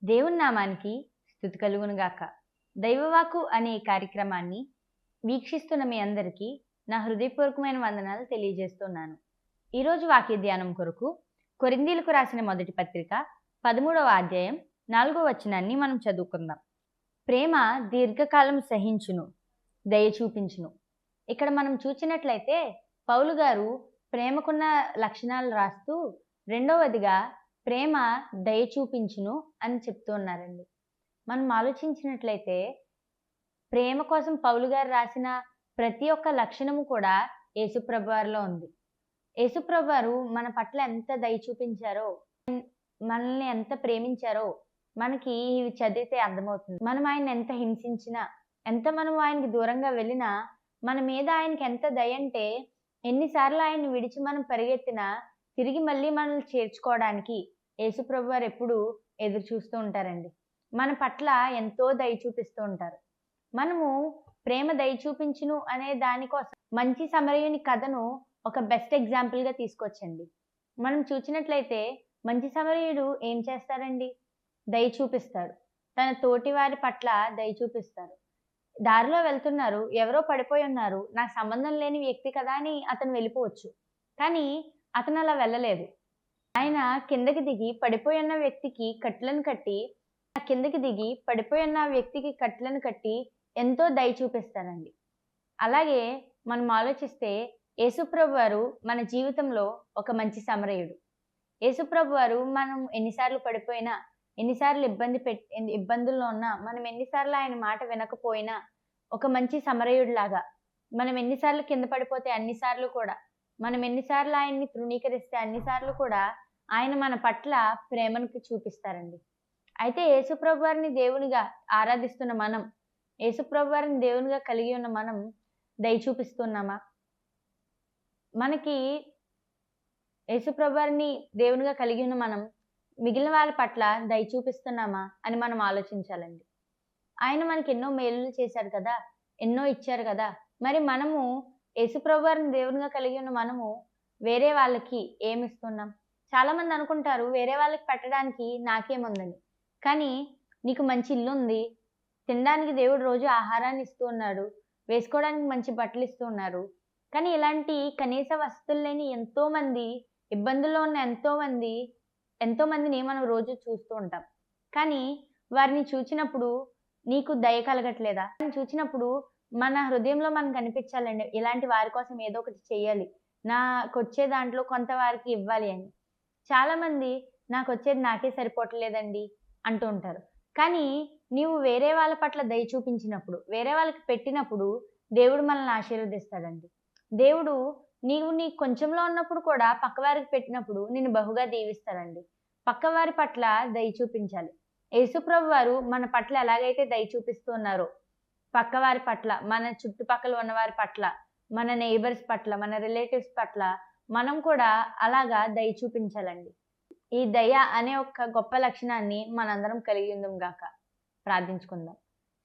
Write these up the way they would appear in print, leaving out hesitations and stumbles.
దేవుని నామానికి స్తుతి కలుగునుగాక. దైవవాకు అనే కార్యక్రమాన్ని వీక్షిస్తున్న మీ అందరికీ నా హృదయపూర్వకమైన వందనాలు తెలియజేస్తున్నాను. ఈరోజు వాక్య ధ్యానం కొరకు కొరింథీయులకు రాసిన మొదటి పత్రిక 13వ అధ్యాయం 4వ వచనాన్ని మనం చదువుకుందాం. ప్రేమ దీర్ఘకాలం సహించును, దయ చూపించును. ఇక్కడ మనం చూసినట్లయితే పౌలు గారు ప్రేమకున్న లక్షణాలు రాస్తూ రెండవదిగా ప్రేమ దయ చూపించును అని చెప్తూ ఉన్నారండి. మనం ఆలోచించినట్లయితే ప్రేమ కోసం పౌలు గారు రాసిన ప్రతి ఒక్క లక్షణము కూడా యేసుప్రభు వారిలో ఉంది. యేసుప్రభు వారు మన పట్ల ఎంత దయ చూపించారో, మనల్ని ఎంత ప్రేమించారో మనకి ఇవి చదివితే అర్థమవుతుంది. మనం ఆయన ఎంత హింసించినా, ఎంత మనం ఆయనకి దూరంగా వెళ్ళినా మన మీద ఆయనకి ఎంత దయ అంటే, ఎన్నిసార్లు ఆయన్ని విడిచి మనం పరిగెత్తినా తిరిగి మళ్ళీ మనల్ని చేర్చుకోవడానికి యేసుప్రభు వారు ఎప్పుడు ఎదురు చూస్తూ ఉంటారండి. మన పట్ల ఎంతో దయ చూపిస్తూ ఉంటారు. మనము ప్రేమ దయ చూపించును అనే దానికోసం మంచి సమరయుని కథను ఒక బెస్ట్ ఎగ్జాంపుల్గా తీసుకొచ్చండి. మనం చూసినట్లయితే మంచి సమరయుడు ఏం చేస్తారండి? దయ చూపిస్తారు. తన తోటి వారి పట్ల దయ చూపిస్తారు. దారిలో వెళ్తున్నారు, ఎవరో పడిపోయి ఉన్నారు, నాకు సంబంధం లేని వ్యక్తి కదా అని అతను వెళ్ళిపోవచ్చు. కానీ అతను అలా వెళ్ళలేదు. ఆయన కిందకి దిగి పడిపోయి ఉన్న వ్యక్తికి కట్లను కట్టి ఎంతో దయ చూపిస్తారండి. అలాగే మనం ఆలోచిస్తే యేసుప్రభు వారు మన జీవితంలో ఒక మంచి సమరయుడు. యేసుప్రభు వారు మనం ఎన్నిసార్లు పడిపోయినా, ఎన్నిసార్లు ఇబ్బందుల్లో ఉన్నా, మనం ఎన్నిసార్లు ఆయన మాట వినకపోయినా ఒక మంచి సమరయుడిలాగా, మనం ఎన్నిసార్లు కింద పడిపోతే అన్నిసార్లు కూడా, మనం ఎన్నిసార్లు ఆయన్ని తృణీకరిస్తే అన్నిసార్లు కూడా ఆయన మన పట్ల ప్రేమను చూపిస్తారండి. అయితే యేసుప్రభు వారిని దేవునిగా ఆరాధిస్తున్న మనం, యేసుప్రభు వారిని దేవునిగా కలిగి ఉన్న మనం దయ చూపిస్తున్నామా? మనకి యేసుప్రభు వారిని దేవునిగా కలిగి ఉన్న మనం మిగిలిన వాళ్ళ పట్ల దయ చూపిస్తున్నామా అని మనం ఆలోచించాలండి. ఆయన మనకి ఎన్నో మేలులు చేశారు కదా, ఎన్నో ఇచ్చారు కదా. మరి మనము యేసుప్రభు వారిని దేవునిగా కలిగి ఉన్న మనము వేరే వాళ్ళకి ఏమిస్తున్నాం? చాలా మంది అనుకుంటారు వేరే వాళ్ళకి పెట్టడానికి నాకేముందని. కానీ నీకు మంచి ఇల్లు ఉంది, తినడానికి దేవుడు రోజు ఆహారాన్ని ఇస్తూ ఉన్నాడు, వేసుకోవడానికి మంచి బట్టలు ఇస్తూ ఉన్నారు. కానీ ఇలాంటి కనీస వసతులు లేని ఎంతోమంది, ఇబ్బందుల్లో ఉన్న ఎంతోమందిని మనం రోజు చూస్తూ ఉంటాం. కానీ వారిని చూచినప్పుడు నీకు దయ కలగట్లేదా? వారిని చూచినప్పుడు మన హృదయంలో మనకు అనిపించాలండి, ఇలాంటి వారి కోసం ఏదో ఒకటి చెయ్యాలి, నాకు వచ్చే దాంట్లో కొంత వారికి ఇవ్వాలి అని. చాలామంది నాకు వచ్చేది నాకే సరిపోవట్లేదండి అంటూ ఉంటారు. కానీ నీవు వేరే వాళ్ళ పట్ల దయ చూపించినప్పుడు, వేరే వాళ్ళకి పెట్టినప్పుడు దేవుడు మనల్ని ఆశీర్వదిస్తాడండి. దేవుడు నీవు నీ కొంచెంలో ఉన్నప్పుడు కూడా పక్కవారికి పెట్టినప్పుడు నిన్ను బహుగా దీవిస్తాడండి. పక్కవారి పట్ల దయ చూపించాలి. యేసుప్రభు వారు మన పట్ల ఎలాగైతే దయ చూపిస్తూ ఉన్నారో, పక్కవారి పట్ల, మన చుట్టుపక్కల ఉన్నవారి పట్ల, మన నైబర్స్ పట్ల, మన రిలేటివ్స్ పట్ల మనం కూడా అలాగా దయ చూపించాలండి. ఈ దయ అనే ఒక గొప్ప లక్షణాన్ని మనందరం కలిగి ఉందాం గాక. ప్రార్థించుకుందాం.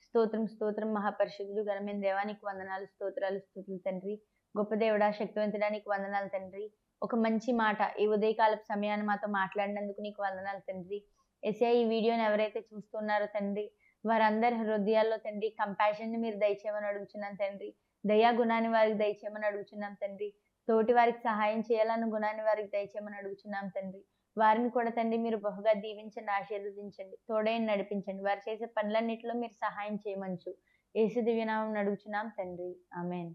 స్తోత్రం స్తోత్రం మహాపరిశుద్ధుడు ఘనమైన దేవా, నీకు వందనాలు, స్తోత్రాలు, స్తుతులు తండ్రి. గొప్ప దేవుడా, శక్తివంతుడా, నీకు వందనాలు తండ్రి. ఒక మంచి మాట ఈ ఉదయకాలపు సమయాన్ని మాతో మాట్లాడినందుకు నీకు వందనాలు తండ్రి. యేసయ్యా, ఈ వీడియోని ఎవరైతే చూస్తున్నారో తండ్రి, వారందరి హృదయాల్లో తండ్రి కంపాషన్ని మీరు దయచేయమని అడుగుచున్నాను తండ్రి. దయా గుణాన్ని వారికి దయచేయమని అడుగుచున్నాం తండ్రి. తోటి వారికి సహాయం చేయాలన్న గుణాన్ని వారికి దయచేయమని అడుగుచున్నాం తండ్రి. వారిని కూడా తండ్రి మీరు బహుగా దీవించండి, ఆశీర్వదించండి, తోడైన నడిపించండి. వారు చేసే పనులన్నిటిలో మీరు సహాయం చేయమంచు. యేసు దివ్యనామం అడుగుచున్నాం తండ్రి. ఆమేన్.